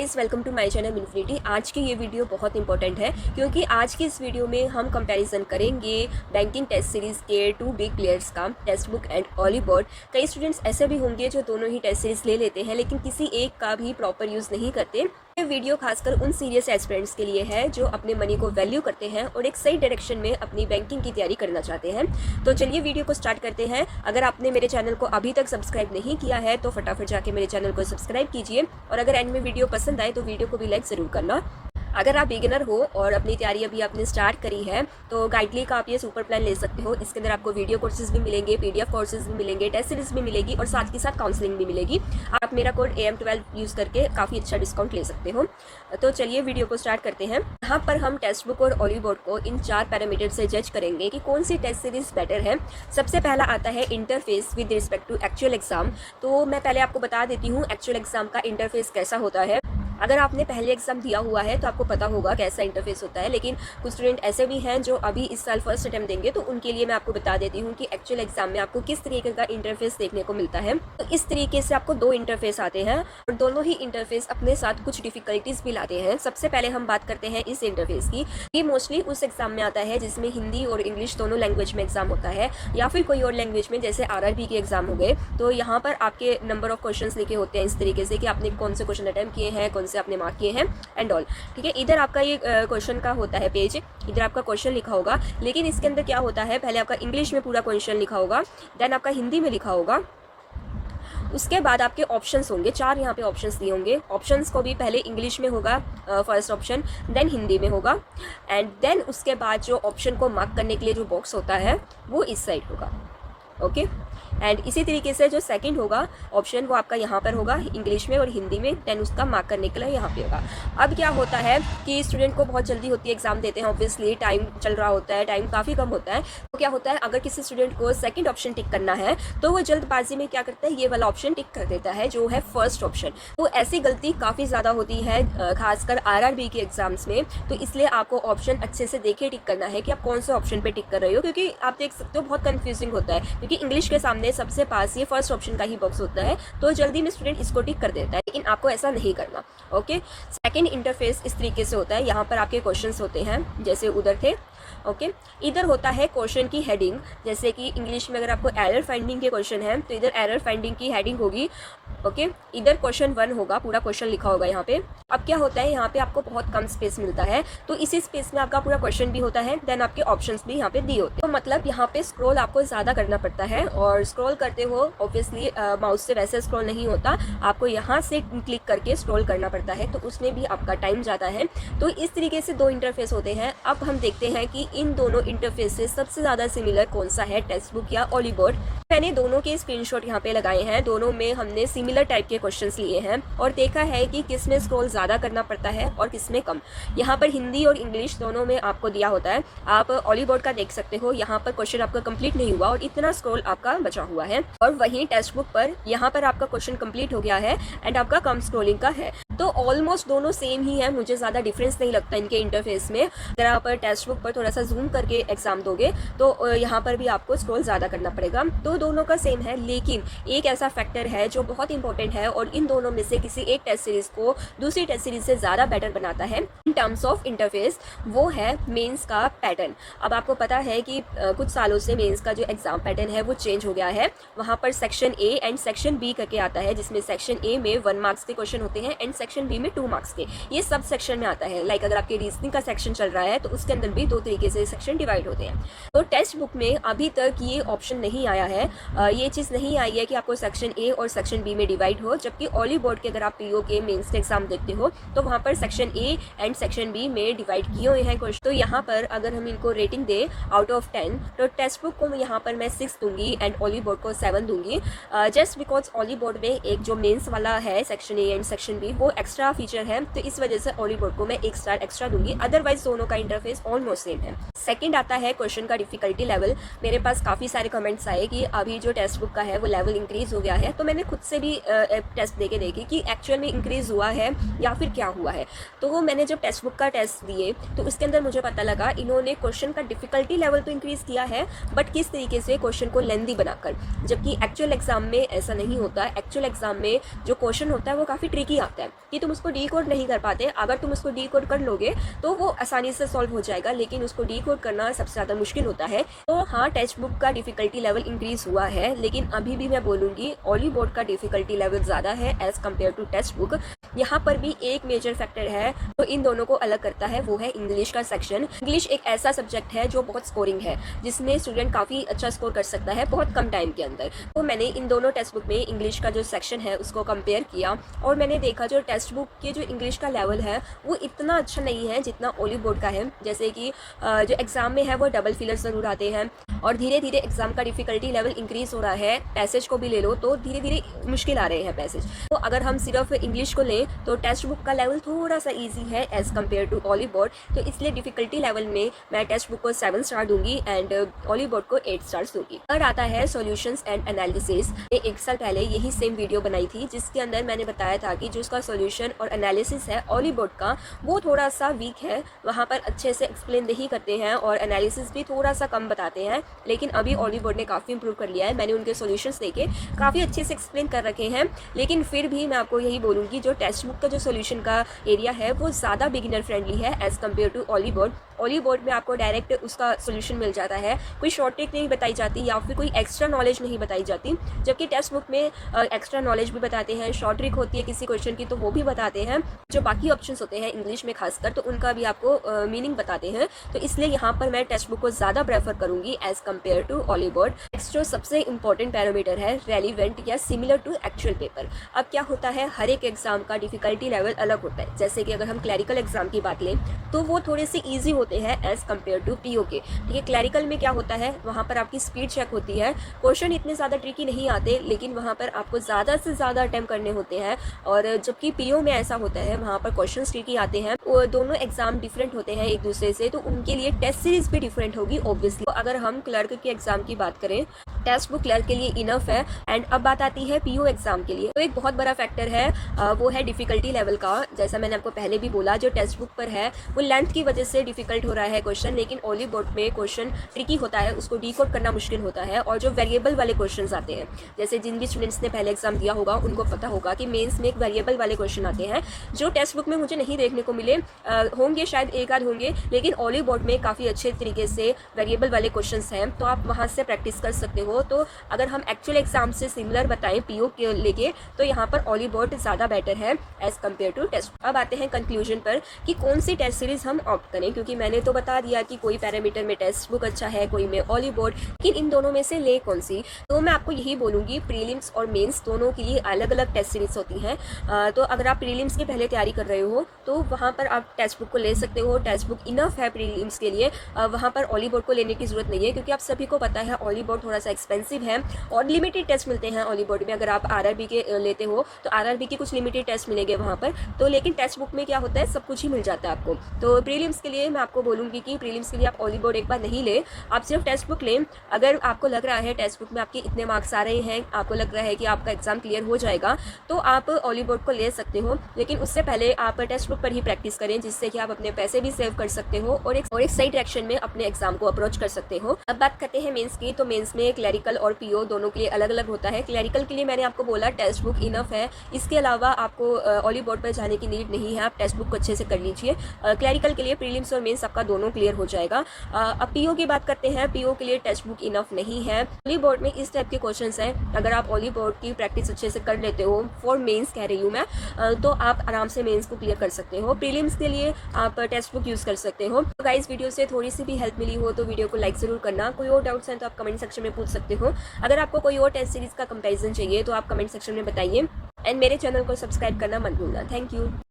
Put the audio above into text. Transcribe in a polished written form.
Guys, welcome to my channel Infinity. आज की ये वीडियो बहुत इंपॉर्टेंट है क्योंकि आज की इस वीडियो में हम कंपैरिजन करेंगे बैंकिंग टेस्ट सीरीज़ के 2 बिग प्लेयर्स का, Testbook and Oliveboard. कई स्टूडेंट्स ऐसे भी होंगे जो दोनों ही टेस्ट सीरीज़ ले लेते हैं लेकिन किसी एक का भी प्रॉपर यूज़ नहीं करते। ये वीडियो खासकर उन सीरियस एस्पिरेंट्स के लिए है जो अपने मनी को वैल्यू करते हैं और एक सही डायरेक्शन में अपनी बैंकिंग की तैयारी करना चाहते हैं। तो चलिए वीडियो को स्टार्ट करते हैं। अगर आपने मेरे चैनल को अभी तक सब्सक्राइब नहीं किया है तो फटाफट जाके मेरे चैनल को सब्सक्राइब कीजिए और अगर एंड में वीडियो पसंद आए तो वीडियो को भी लाइक ज़रूर करना। अगर आप बिगिनर हो और अपनी तैयारी अभी आपने स्टार्ट करी है तो गाइडली का आप ये सुपर प्लान ले सकते हो। इसके अंदर आपको वीडियो कोर्सेज भी मिलेंगे, पीडीएफ कोर्सेज भी मिलेंगे, टेस्ट सीरीज भी मिलेगी और साथ के साथ काउंसलिंग भी मिलेगी। आप मेरा कोड AM12 यूज़ करके काफ़ी अच्छा डिस्काउंट ले सकते हो। तो चलिए वीडियो को स्टार्ट करते हैं। यहाँ पर हम टेक्स्ट बुक और ऑली बोर्ड को इन 4 पैरामीटर से जज करेंगे कि कौन सी टेस्ट सीरीज बेटर है। सबसे पहला आता है interface with respect to actual exam. तो मैं पहले आपको बता देती हूँ एक्चुअल एग्जाम का इंटरफेस कैसा होता है। अगर आपने पहले एग्जाम दिया हुआ है तो आपको पता होगा कैसा इंटरफेस होता है, लेकिन कुछ स्टूडेंट ऐसे भी हैं जो अभी इस साल फर्स्ट अटेम्प्ट देंगे तो उनके लिए मैं आपको बता देती हूँ कि एक्चुअल एग्जाम में आपको किस तरीके का इंटरफेस देखने को मिलता है। तो इस तरीके से आपको 2 इंटरफेस आते हैं और दोनों ही इंटरफेस अपने साथ कुछ डिफिकल्टीज भी लाते हैं। सबसे पहले हम बात करते हैं इस इंटरफेस की। ये मोस्टली उस एग्जाम में आता है जिसमें हिंदी और इंग्लिश दोनों लैंग्वेज में एग्जाम होता है या फिर कोई और लैंग्वेज में, जैसे RRB के एग्जाम हो गए। तो यहाँ पर आपके नंबर ऑफ क्वेश्चन लिखे होते हैं इस तरीके से कि आपने कौन से क्वेश्चन अटेम्प्ट किए हैं, कौन से आपने मार्क किए हैं एंड ऑल। ठीक है, इधर आपका ये क्वेश्चन का होता है पेज, इधर आपका क्वेश्चन लिखा होगा, लेकिन इसके अंदर क्या होता है, पहले आपका इंग्लिश में पूरा क्वेश्चन लिखा होगा, देन आपका हिंदी में लिखा होगा, उसके बाद आपके ऑप्शंस होंगे। 4 यहाँ पे ऑप्शंस दिए होंगे। ऑप्शंस को भी पहले इंग्लिश में होगा फर्स्ट ऑप्शन, देन हिंदी में होगा एंड देन उसके बाद जो ऑप्शन को मार्क करने के लिए जो बॉक्स होता है वो इस साइड होगा। ओके, एंड इसी तरीके से जो सेकंड होगा ऑप्शन वो आपका यहाँ पर होगा इंग्लिश में और हिंदी में, देन उसका मार्क करने के लिए यहाँ पे होगा। अब क्या होता है कि स्टूडेंट को बहुत जल्दी होती है, एग्जाम देते हैं, ऑब्वियसली टाइम चल रहा होता है, टाइम काफ़ी कम होता है। तो क्या होता है, अगर किसी स्टूडेंट को सेकंड ऑप्शन टिक करना है तो वो जल्दबाजी में क्या करता है, ये वाला ऑप्शन टिक कर देता है जो है फर्स्ट ऑप्शन। तो ऐसी गलती काफ़ी ज़्यादा होती है खासकर RRB के एग्जाम्स में। तो इसलिए आपको ऑप्शन अच्छे से देखे टिक करना है कि आप कौन से ऑप्शन पर टिक कर रहे हो, क्योंकि आप देख सकते हो बहुत कन्फ्यूजिंग होता है, क्योंकि इंग्लिश के सामने सबसे पास ये फर्स्ट ऑप्शन का ही बॉक्स होता है तो जल्दी में स्टूडेंट इसको टिक कर देता है, लेकिन आपको ऐसा नहीं करना। ओके, सेकंड इंटरफेस इस तरीके से होता है। यहाँ पर आपके क्वेश्चंस होते हैं जैसे उधर थे। ओके, इधर होता है क्वेश्चन की हेडिंग, जैसे कि इंग्लिश में अगर आपको एरर फाइंडिंग के क्वेश्चन है तो इधर एरर फाइंडिंग की हेडिंग होगी। ओके, इधर क्वेश्चन 1 होगा, पूरा क्वेश्चन लिखा होगा यहाँ पे। अब क्या होता है, यहाँ पे आपको बहुत कम स्पेस मिलता है तो इसी स्पेस में आपका पूरा क्वेश्चन भी होता है, देन आपके ऑप्शंस भी यहाँ पे दिए होते हैं। तो मतलब यहाँ पे स्क्रॉल आपको ज़्यादा करना पड़ता है और स्क्रॉल करते हो ऑब्वियसली माउस से वैसे स्क्रॉल नहीं होता, आपको यहाँ से क्लिक करके स्क्रॉल करना पड़ता है, तो उसमें भी आपका टाइम जाता है। तो इस तरीके से 2 इंटरफेस होते हैं। अब हम देखते हैं कि इन दोनों इंटरफेस से सबसे ज़्यादा सिमिलर कौन सा है, टेक्स्ट बुक या ऑली बोर्ड। मैंने दोनों के स्क्रीनशॉट यहाँ पे लगाए हैं, दोनों में हमने सिमिलर टाइप के क्वेश्चंस लिए हैं और देखा है कि किस में स्क्रॉल ज़्यादा करना पड़ता है और किस में कम। यहाँ पर हिंदी और इंग्लिश दोनों में आपको दिया होता है। आप ऑली बोर्ड का देख सकते हो, यहाँ पर क्वेश्चन आपका कंप्लीट नहीं हुआ और इतना स्क्रॉल आपका बचा हुआ है, और वहीं टेक्स्ट बुक पर यहाँ पर आपका क्वेश्चन कंप्लीट हो गया है एंड आपका कम स्क्रॉलिंग का है। तो ऑलमोस्ट दोनों सेम ही है, मुझे ज़्यादा डिफरेंस नहीं लगता इनके इंटरफेस में। अगर आप टेक्स्ट बुक पर थोड़ा सा जूम करके एग्जाम दोगे तो यहाँ पर भी आपको स्क्रॉल ज़्यादा करना पड़ेगा। तो दोनों का सेम है, लेकिन एक ऐसा फैक्टर है जो बहुत इंपॉर्टेंट है और इन दोनों में से किसी एक टेस्ट सीरीज को दूसरी टेस्ट सीरीज से ज़्यादा बेटर बनाता है इन टर्म्स ऑफ इंटरफेस, वो है मेंस का पैटर्न। अब आपको पता है कि कुछ सालों से मेंस का जो एग्जाम पैटर्न है वो चेंज हो गया है। वहाँ पर section A and section B करके आता है, जिसमें सेक्शन A में 1 मार्क्स के क्वेश्चन होते हैं एंड सेक्शन B में 2 मार्क्स के। ये सब सेक्शन में आता है। लाइक अगर आपके रीजनिंग का सेक्शन चल रहा है तो उसके अंदर भी 2 तरीके से सेक्शन डिवाइड होते हैं। तो टेक्स्ट बुक में अभी तक ये ऑप्शन नहीं आया है, ये चीज़ नहीं आई है कि आपको सेक्शन A और सेक्शन B में डिवाइड हो, जबकि ऑली बोर्ड के अगर आप PO के मेंस के एग्जाम देखते हो तो वहाँ पर section A and section B में डिवाइड किए हुए हैं क्वेश्चन। तो यहाँ पर अगर हम इनको रेटिंग दे आउट ऑफ 10 तो टेक्स्ट बुक को यहाँ पर मैं 6 दूंगी एंड ऑली बोर्ड को 7 दूंगी, जस्ट बिकॉज ऑली बोर्ड में एक जो मेंस वाला है section A and section B वो एक्स्ट्रा फीचर है, तो इस वजह से ऑली बोर्ड को मैं 1 स्टार एक्स्ट्रा दूंगी। अदरवाइज दोनों का इंटरफेस ऑलमोस्ट सेम है। सेकंड आता है क्वेश्चन का डिफिकल्टी लेवल। मेरे पास काफ़ी सारे कमेंट्स आए कि अभी जो टेक्स्ट बुक का है वो लेवल इंक्रीज़ हो गया है, तो मैंने खुद से भी टेस्ट देके देखी कि एक्चुअल में इंक्रीज़ हुआ है या फिर क्या हुआ है। तो मैंने जब टेक्स्ट बुक का टेस्ट दिए तो उसके अंदर मुझे पता लगा इन्होंने क्वेश्चन का डिफिकल्टी लेवल तो इंक्रीज़ किया है, बट किस तरीके से क्वेश्चन को लेंदी बनाकर, जबकि एक्चुअल एग्जाम में ऐसा नहीं होता। एक्चुअल एग्जाम में जो क्वेश्चन होता है वो काफ़ी ट्रिकी आता है। कि तुम उसको डीकोड नहीं कर पाते। अगर तुम उसको डीकोड कर लोगे तो वो आसानी से सॉल्व हो जाएगा, लेकिन उसको डीकोड करना सबसे ज़्यादा मुश्किल होता है। तो हाँ, टेक्स्ट बुक का डिफ़िकल्टी लेवल इंक्रीज़ हुआ है, लेकिन अभी भी मैं बोलूँगी ओली बोर्ड का डिफ़िकल्टी लेवल ज़्यादा है as compare to Testbook. यहाँ पर भी एक मेजर फैक्टर है जो इन दोनों को अलग करता है, वो है इंग्लिश का सेक्शन। इंग्लिश एक ऐसा सब्जेक्ट है जो बहुत स्कोरिंग है, जिसमें स्टूडेंट काफ़ी अच्छा स्कोर कर सकता है बहुत कम टाइम के अंदर। तो मैंने इन दोनों टेक्स्ट बुक में इंग्लिश का जो सेक्शन है उसको कंपेयर किया, और मैंने देखा जो टेक्स्ट बुक के जो इंग्लिश का लेवल है वो इतना अच्छा नहीं है जितना ओली बोर्ड का है। जैसे कि जो एग्ज़ाम में है वो डबल फिलर ज़रूर आते हैं, और धीरे धीरे एग्ज़ाम का डिफ़िकल्टी लेवल इंक्रीज़ हो रहा है। पैसेज को भी ले लो तो धीरे धीरे मुश्किल आ रहे हैं पैसेज। तो अगर हम सिर्फ इंग्लिश को लें तो टेक्स्ट बुक का लेवल थोड़ा सा इजी है as compare to Oliveboard. तो इसलिए डिफ़िकल्टी लेवल में मैं टेक्स्ट बुक को 7 स्टार दूंगी एंड ओली बोर्ड को 8 स्टार्स दूंगी। और आता है सॉल्यूशंस एंड एनालिसिस। मैं 1 साल पहले यही सेम वीडियो बनाई थी, जिसके अंदर मैंने बताया था कि जो उसका सॉल्यूशन और एनालिसिस है ओली बोर्ड का, वो थोड़ा सा वीक है। वहाँ पर अच्छे से एक्सप्लेन नहीं करते हैं और एनालिसिस भी थोड़ा सा कम बताते हैं। लेकिन अभी ओली बोर्ड ने काफ़ी इंप्रूव कर लिया है। मैंने उनके सॉल्यूशंस देखे, काफ़ी अच्छे से एक्सप्लेन कर रखे हैं। लेकिन फिर भी मैं आपको यही बोलूँगी, जो टेक्स्ट बुक का जो सॉल्यूशन का एरिया है वो ज़्यादा बिगिनर फ्रेंडली है as compare to Oliveboard. Oliveboard में आपको डायरेक्ट उसका सॉल्यूशन मिल जाता है, कोई शॉर्ट ट्रिक नहीं बताई जाती या फिर कोई एक्स्ट्रा नॉलेज नहीं बताई जाती। जबकि टेक्स्ट बुक में एक्स्ट्रा नॉलेज भी बताते हैं, शॉर्ट ट्रिक होती है किसी क्वेश्चन की तो वो भी बताते हैं। जो बाकी ऑप्शंस होते हैं इंग्लिश में खासकर, तो उनका भी आपको मीनिंग बताते हैं। तो इसलिए यहाँ पर मैं टेक्स्ट बुक को ज़्यादा प्रेफर करूँगी as compare to Oliveboard. Next जो सबसे इंपॉर्टेंट पैरामीटर है, रेलिवेंट या सिमिलर टू एक्चुअल पेपर। अब क्या होता है, हर एक एग्जाम का डिफ़िकल्टी लेवल अलग होता है। जैसे कि अगर हम क्लैरिकल एग्जाम की बात लें तो वो थोड़े से ईजी होते हैं एज़ कम्पेयर टू पीओ के। ठीक है, क्लैरिकल में क्या होता है, वहाँ पर आपकी स्पीड चेक होती है। क्वेश्चन इतने ज़्यादा ट्रिकी नहीं आते, लेकिन वहाँ पर आपको ज़्यादा से ज़्यादा अटैम्प्ट करने होते हैं। और जबकि पीओ में ऐसा होता है, वहाँ पर क्वेश्चन ट्रिकी आते हैं। वो दोनों एग्जाम डिफरेंट होते हैं एक दूसरे से, तो उनके लिए टेस्ट सीरीज भी डिफरेंट होगी ऑब्वियसली। तो अगर हम क्लर्क के एग्जाम की बात करें, टेक्स्ट बुक क्लर्क के लिए इनफ है। एंड अब बात आती है पीओ एग्जाम के लिए, तो एक बहुत बड़ा फैक्टर है वो है डिफ़िकल्टी लेवल का। जैसा मैंने आपको पहले भी बोला, जो टेक्स्ट बुक पर है वो लेंथ की वजह से डिफ़िकल्ट हो रहा है क्वेश्चन, लेकिन ओली बोर्ड में क्वेश्चन ट्रिकी होता है, उसको डीकोड करना मुश्किल होता है। और जो वेरिएबल वाले क्वेश्चन आते हैं, जैसे जिन भी स्टूडेंट्स ने पहले एग्जाम दिया होगा उनको पता होगा कि मेंस में एक वेरिएबल वाले क्वेश्चन आते हैं जो टेक्स्ट बुक में मुझे नहीं देखने को मिले। होंगे शायद एक आध होंगे, लेकिन ओली बोर्ड में काफ़ी अच्छे तरीके से वेरिएबल वाले क्वेश्चन हैं, तो आप वहाँ से प्रैक्टिस कर सकते हो। तो अगर हम एक्चुअल एग्जाम से सिमिलर बताएं पीओ के लेके, तो यहाँ पर ओली बोर्ड ज़्यादा बेटर है एज़ कम्पेयर टू टेक्स्ट। अब आते हैं कंक्लूजन पर कि कौन सी टेस्ट सीरीज़ हम ऑप्ट करें, क्योंकि मैंने तो बता दिया कि कोई पैरामीटर में टेक्स्ट बुक अच्छा है, कोई में ओली बोर्ड, लेकिन इन दोनों में से ले कौन सी। तो मैं आपको यही बोलूँगी, प्रीलिम्स और मेंस दोनों के लिए अलग अलग टेस्ट सीरीज़ होती हैं। तो अगर आप प्रीलिम्स की पहले तैयारी कर रहे हो तो वहाँ पर आप टेक्स्ट बुक को ले सकते हो, टेक्स्ट बुक इनफ है प्रीलिम्स के लिए। वहाँ पर ओली बोर्ड को लेने की ज़रूरत नहीं है, क्योंकि आप सभी को पता है ओली बोर्ड थोड़ा सा एक्सपेंसिव है और लिमिटेड टेस्ट मिलते हैं ओली बोर्ड में। अगर आप आरआरबी के लेते हो तो आरआरबी के कुछ लिमिटेड टेस्ट मिलेंगे वहाँ पर, तो लेकिन टेक्स्ट बुक में क्या होता है, सब कुछ ही मिल जाता है आपको। तो प्रीलिम्स के लिए मैं आपको बोलूँगी कि प्रीलिम्स के लिए आप ओली बोर्ड एक बार नहीं ले, आप सिर्फ टेक्स्ट बुक लें। अगर आपको लग रहा है टेक्स्ट बुक में आपके इतने मार्क्स आ रहे हैं, आपको लग रहा है कि आपका एग्जाम क्लियर हो जाएगा, तो आप ओली बोर्ड को ले सकते हो। लेकिन उससे पहले आप टेक्स्ट बुक पर ही प्रैक्टिस करें, जिससे कि आप अपने पैसे भी सेव कर सकते हो और एक सही डायरेक्शन में अपने एग्जाम को अप्रोच कर सकते हो। अब बात करते हैं मेंस की, तो मेंस में क्लैरिकल और पीओ दोनों के लिए अलग अलग होता है। क्लैरिकल के लिए मैंने आपको बोला टेक्स्ट बुक इनफ है, इसके अलावा आपको ओली बोर्ड पर जाने की नीड नहीं है, आप टेक्स्ट बुक को अच्छे से कर लीजिए। क्लैरिकल के लिए प्रीलिम्स और मेंस आपका दोनों क्लियर हो जाएगा। अब पीओ की बात करते हैं, पीओ के लिए टेक्स्ट बुक इनफ नहीं है। ओली बोर्ड में इस टाइप के क्वेश्चंस हैं, अगर आप ओली बोर्ड की प्रैक्टिस अच्छे से कर लेते हो, फॉर मेंस कह रही हूँ मैं, तो आप आराम से मेंस को क्लियर कर सकते हो। प्रीलिम्स के लिए आप टेक्स्ट बुक यूज़ कर सकते हो। तो गाइस, वीडियो से थोड़ी सी भी हेल्प मिली हो तो वीडियो को लाइक ज़रूर करना। कोई और डाउट्स हैं तो आप कमेंट सेक्शन में पूछ सकते हो। अगर आपको कोई और टेस्ट सीरीज़ का कंपैरिजन चाहिए तो आप कमेंट सेक्शन में बताइए, एंड मेरे चैनल को सब्सक्राइब करना मत भूलना। Thank you.